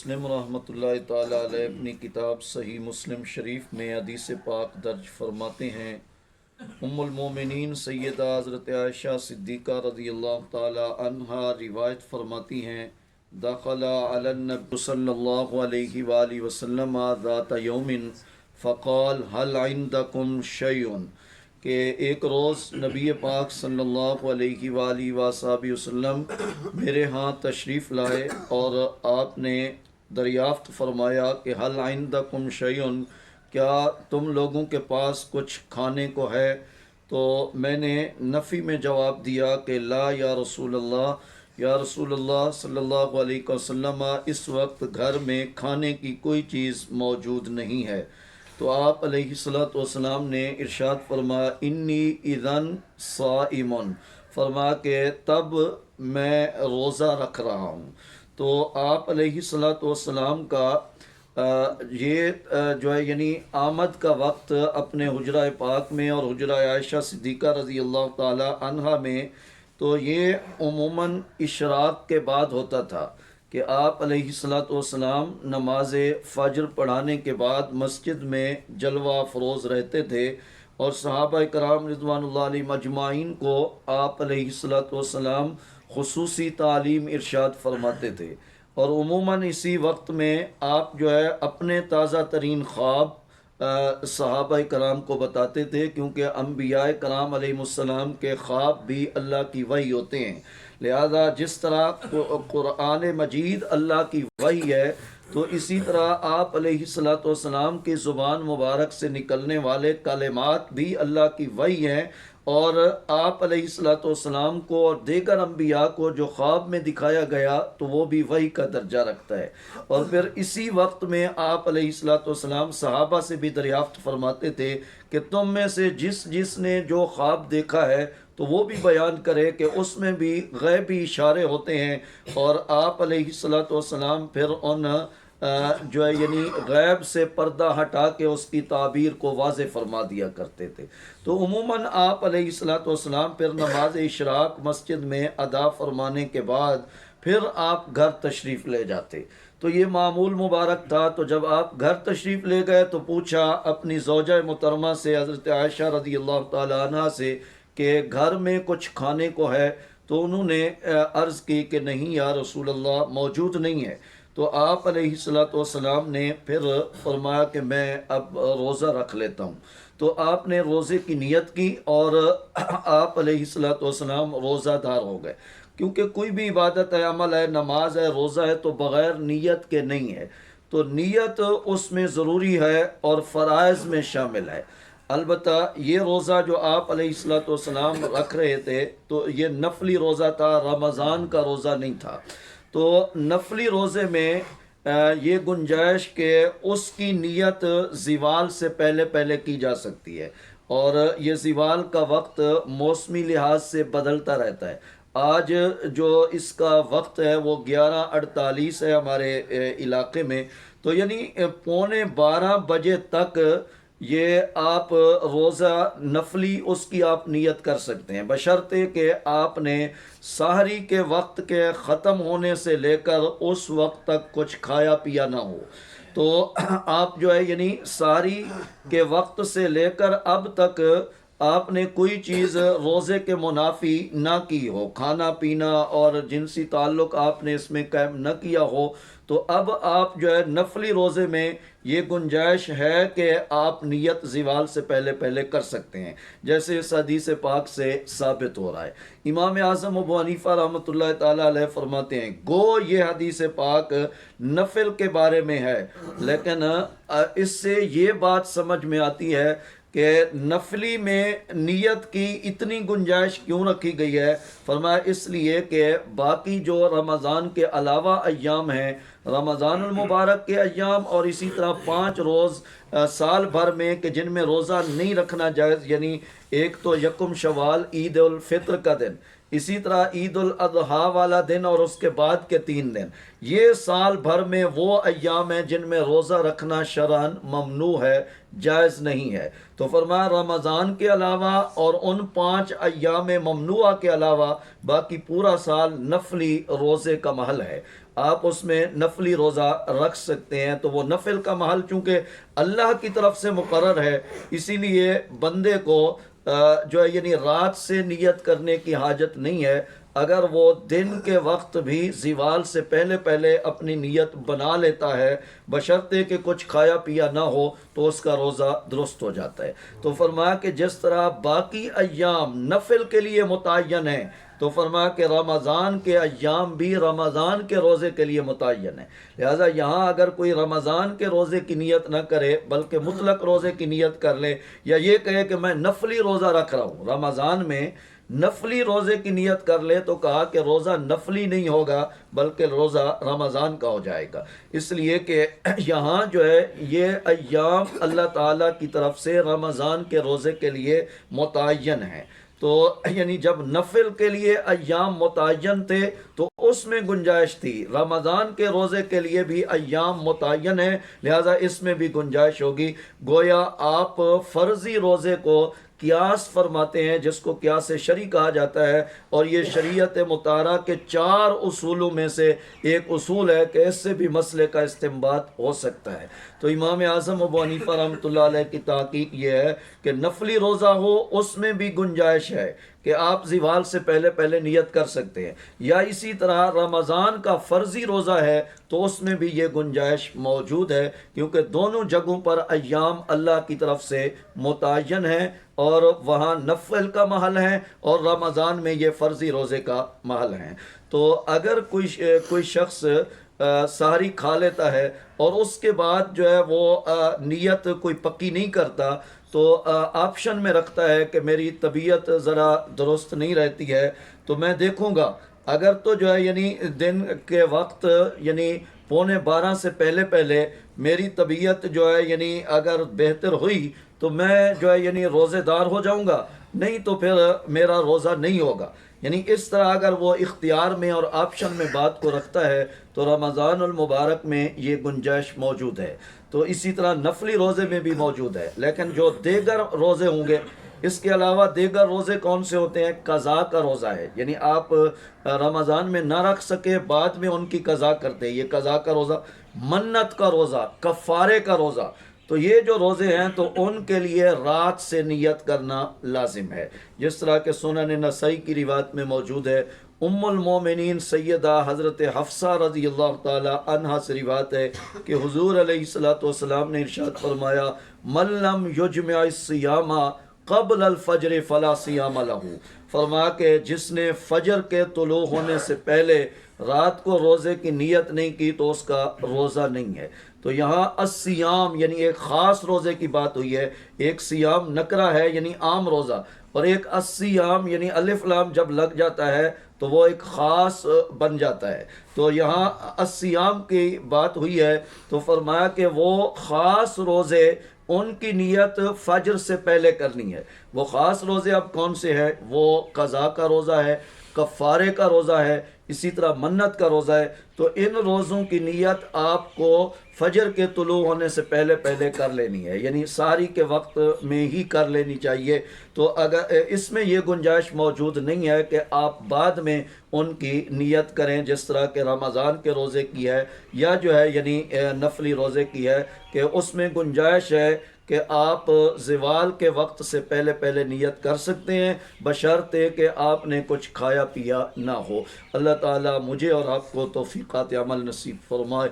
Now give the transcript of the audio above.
مسلم رحمۃ اللہ تعالیٰ علیہ اپنی کتاب صحیح مسلم شریف میں حدیث پاک درج فرماتے ہیں۔ ام المومنین سیدہ حضرت عائشہ صدیقہ رضی اللہ تعالیٰ عنہا روایت فرماتی ہیں، دخل علی النبی صلی اللہ علیہ وآلہ وسلم ذات یوم فقال هل عندکم شیء، کہ ایک روز نبی پاک صلی اللہ علیہ وآلہ وسلم میرے ہاں تشریف لائے اور آپ نے دریافت فرمایا کہ حل عندکم شیء، کیا تم لوگوں کے پاس کچھ کھانے کو ہے؟ تو میں نے نفی میں جواب دیا کہ لا یا رسول اللہ، یا رسول اللہ صلی اللہ علیہ وسلم اس وقت گھر میں کھانے کی کوئی چیز موجود نہیں ہے۔ تو آپ علیہ الصلوۃ والسلام نے ارشاد فرمایا انی اذن صائم، فرمایا کہ تب میں روزہ رکھ رہا ہوں۔ تو آپ علیہ الصلوۃ والسلام کا یہ جو ہے یعنی آمد کا وقت اپنے حجرہ پاک میں اور حجرہ عائشہ صدیقہ رضی اللہ تعالی عنہا میں، تو یہ عموماً اشراق کے بعد ہوتا تھا کہ آپ علیہ الصلوۃ والسلام نماز فجر پڑھانے کے بعد مسجد میں جلوہ افروز رہتے تھے، اور صحابہ کرام رضوان اللہ علیہم اجمعین کو آپ علیہ الصلوۃ والسلام خصوصی تعلیم ارشاد فرماتے تھے، اور عموماً اسی وقت میں آپ جو ہے اپنے تازہ ترین خواب صحابہ کرام کو بتاتے تھے، کیونکہ انبیاء کرام علیہ السلام کے خواب بھی اللہ کی وحی ہوتے ہیں۔ لہذا جس طرح قرآن مجید اللہ کی وحی ہے، تو اسی طرح آپ علیہ الصلوۃ والسلام کی زبان مبارک سے نکلنے والے کلمات بھی اللہ کی وحی ہیں، اور آپ علیہ الصلوۃ والسلام کو اور دیگر انبیاء کو جو خواب میں دکھایا گیا تو وہ بھی وحی کا درجہ رکھتا ہے۔ اور پھر اسی وقت میں آپ علیہ الصلوۃ والسلام صحابہ سے بھی دریافت فرماتے تھے کہ تم میں سے جس نے جو خواب دیکھا ہے تو وہ بھی بیان کرے کہ اس میں بھی غیبی اشارے ہوتے ہیں، اور آپ علیہ الصلوۃ والسلام پھر ان جو ہے یعنی غیب سے پردہ ہٹا کے اس کی تعبیر کو واضح فرما دیا کرتے تھے۔ تو عموماً آپ علیہ الصلوۃ والسلام پھر نماز اشراق مسجد میں ادا فرمانے کے بعد پھر آپ گھر تشریف لے جاتے۔ تو یہ معمول مبارک تھا۔ تو جب آپ گھر تشریف لے گئے تو پوچھا اپنی زوجہ محترمہ سے، حضرت عائشہ رضی اللہ تعالیٰ عنہا سے، کہ گھر میں کچھ کھانے کو ہے؟ تو انہوں نے عرض کی کہ نہیں یا رسول اللہ، موجود نہیں ہے۔ تو آپ علیہ الصلوۃ والسلام نے پھر فرمایا کہ میں اب روزہ رکھ لیتا ہوں۔ تو آپ نے روزے کی نیت کی اور آپ علیہ الصلوۃ والسلام روزہ دار ہو گئے، کیونکہ کوئی بھی عبادت ہے، عمل ہے، نماز ہے، روزہ ہے، تو بغیر نیت کے نہیں ہے۔ تو نیت اس میں ضروری ہے اور فرائض میں شامل ہے۔ البتہ یہ روزہ جو آپ علیہ الصلوۃ والسلام رکھ رہے تھے تو یہ نفلی روزہ تھا، رمضان کا روزہ نہیں تھا۔ تو نفلی روزے میں یہ گنجائش کہ اس کی نیت زوال سے پہلے کی جا سکتی ہے، اور یہ زوال کا وقت موسمی لحاظ سے بدلتا رہتا ہے۔ آج جو اس کا وقت ہے وہ 11:48 ہے ہمارے علاقے میں، تو یعنی 11:45 بجے تک یہ آپ روزہ نفلی اس کی آپ نیت کر سکتے ہیں، بشرطے کہ آپ نے سحری کے وقت کے ختم ہونے سے لے کر اس وقت تک کچھ کھایا پیا نہ ہو۔ تو آپ جو ہے یعنی سحری کے وقت سے لے کر اب تک آپ نے کوئی چیز روزے کے منافی نہ کی ہو، کھانا پینا اور جنسی تعلق آپ نے اس میں قائم نہ کیا ہو، تو اب آپ جو ہے نفلی روزے میں یہ گنجائش ہے کہ آپ نیت زوال سے پہلے کر سکتے ہیں، جیسے اس حدیث پاک سے ثابت ہو رہا ہے۔ امام اعظم ابو حنیفہ رحمۃ اللہ تعالیٰ علیہ فرماتے ہیں گو یہ حدیث پاک نفل کے بارے میں ہے، لیکن اس سے یہ بات سمجھ میں آتی ہے کہ نفلی میں نیت کی اتنی گنجائش کیوں رکھی گئی ہے؟ فرمایا اس لیے کہ باقی جو رمضان کے علاوہ ایام ہیں، رمضان المبارک کے ایام اور اسی طرح 5 روز سال بھر میں کہ جن میں روزہ نہیں رکھنا جائز، یعنی ایک تو یکم شوال عید الفطر کا دن، اسی طرح عید الاضحیٰ والا دن اور اس کے بعد کے 3 دن، یہ سال بھر میں وہ ایام ہیں جن میں روزہ رکھنا شرعاً ممنوع ہے، جائز نہیں ہے۔ تو فرمایا رمضان کے علاوہ اور ان 5 ایام ممنوعہ کے علاوہ باقی پورا سال نفلی روزے کا محل ہے۔ آپ اس میں نفلی روزہ رکھ سکتے ہیں۔ تو وہ نفل کا محل چونکہ اللہ کی طرف سے مقرر ہے، اسی لیے بندے کو جو ہے یعنی رات سے نیت کرنے کی حاجت نہیں ہے۔ اگر وہ دن کے وقت بھی زوال سے پہلے پہلے اپنی نیت بنا لیتا ہے، بشرطے کہ کچھ کھایا پیا نہ ہو، تو اس کا روزہ درست ہو جاتا ہے۔ تو فرمایا کہ جس طرح باقی ایام نفل کے لیے متعین ہیں، تو فرمایا کہ رمضان کے ایام بھی رمضان کے روزے کے لیے متعین ہے۔ لہٰذا یہاں اگر کوئی رمضان کے روزے کی نیت نہ کرے بلکہ مطلق روزے کی نیت کر لے، یا یہ کہے کہ میں نفلی روزہ رکھ رہا ہوں، رمضان میں نفلی روزے کی نیت کر لے، تو کہا کہ روزہ نفلی نہیں ہوگا بلکہ روزہ رمضان کا ہو جائے گا، اس لیے کہ یہاں جو ہے یہ ایام اللہ تعالیٰ کی طرف سے رمضان کے روزے کے لیے متعین ہیں۔ تو یعنی جب نفل کے لیے ایام متعین تھے تو اس میں گنجائش تھی، رمضان کے روزے کے لیے بھی ایام متعین ہیں، لہذا اس میں بھی گنجائش ہوگی۔ گویا آپ فرضی روزے کو قیاس فرماتے ہیں، جس کو قیاس شرعی کہا جاتا ہے، اور یہ شریعت مطہرہ کے 4 اصولوں میں سے ایک اصول ہے کہ اس سے بھی مسئلے کا استنباط ہو سکتا ہے۔ تو امام اعظم ابو حنیفہ رحمۃ اللہ علیہ کی تحقیق یہ ہے کہ نفلی روزہ ہو اس میں بھی گنجائش ہے کہ آپ زوال سے پہلے پہلے نیت کر سکتے ہیں، یا اسی طرح رمضان کا فرضی روزہ ہے تو اس میں بھی یہ گنجائش موجود ہے، کیونکہ دونوں جگہوں پر ایام اللہ کی طرف سے متعین ہیں، اور وہاں نفل کا محل ہے اور رمضان میں یہ فرضی روزے کا محل ہے۔ تو اگر کوئی شخص سحری کھا لیتا ہے اور اس کے بعد جو ہے وہ نیت کوئی پکی نہیں کرتا، تو آپشن میں رکھتا ہے کہ میری طبیعت ذرا درست نہیں رہتی ہے، تو میں دیکھوں گا، اگر تو جو ہے یعنی دن کے وقت یعنی 11:15 سے پہلے پہلے میری طبیعت جو ہے یعنی اگر بہتر ہوئی تو میں جو ہے یعنی روزے دار ہو جاؤں گا، نہیں تو پھر میرا روزہ نہیں ہوگا۔ یعنی اس طرح اگر وہ اختیار میں اور آپشن میں بات کو رکھتا ہے تو رمضان المبارک میں یہ گنجائش موجود ہے۔ تو اسی طرح نفلی روزے میں بھی موجود ہے، لیکن جو دیگر روزے ہوں گے، اس کے علاوہ دیگر روزے کون سے ہوتے ہیں؟ قضا کا روزہ ہے، یعنی آپ رمضان میں نہ رکھ سکے بعد میں ان کی قضا کرتے ہیں، یہ قضا کا روزہ۔ منت کا روزہ، کفارے کا روزہ، تو یہ جو روزے ہیں تو ان کے لیے رات سے نیت کرنا لازم ہے، جس طرح کہ سنن نسائی کی روایت میں موجود ہے۔ ام المومنین سیدہ حضرت حفصہ رضی اللہ تعالی عنہا سے روایت ہے کہ حضور علیہ الصلوۃ والسلام نے ارشاد فرمایا، من لم یجمع الصیام قبل الفجر فلا صیام لہ، فرمایا کہ جس نے فجر کے طلوع ہونے سے پہلے رات کو روزے کی نیت نہیں کی تو اس کا روزہ نہیں ہے۔ تو یہاں الصیام یعنی ایک خاص روزے کی بات ہوئی ہے، ایک صیام نکرہ ہے یعنی عام روزہ، اور ایک الصیام یعنی الف لام جب لگ جاتا ہے تو وہ ایک خاص بن جاتا ہے۔ تو یہاں الصیام کی بات ہوئی ہے تو فرمایا کہ وہ خاص روزے ان کی نیت فجر سے پہلے کرنی ہے۔ وہ خاص روزے اب کون سے ہیں؟ وہ قضا کا روزہ ہے، کفارے کا روزہ ہے، اسی طرح منت کا روزہ ہے۔ تو ان روزوں کی نیت آپ کو فجر کے طلوع ہونے سے پہلے پہلے کر لینی ہے، یعنی سحری کے وقت میں ہی کر لینی چاہیے۔ تو اگر اس میں یہ گنجائش موجود نہیں ہے کہ آپ بعد میں ان کی نیت کریں، جس طرح کہ رمضان کے روزے کی ہے یا جو ہے یعنی نفلی روزے کی ہے، کہ اس میں گنجائش ہے کہ آپ زوال کے وقت سے پہلے پہلے نیت کر سکتے ہیں، بشرطے کہ آپ نے کچھ کھایا پیا نہ ہو۔ اللہ تعالیٰ مجھے اور آپ کو توفیقات عمل نصیب فرمائے۔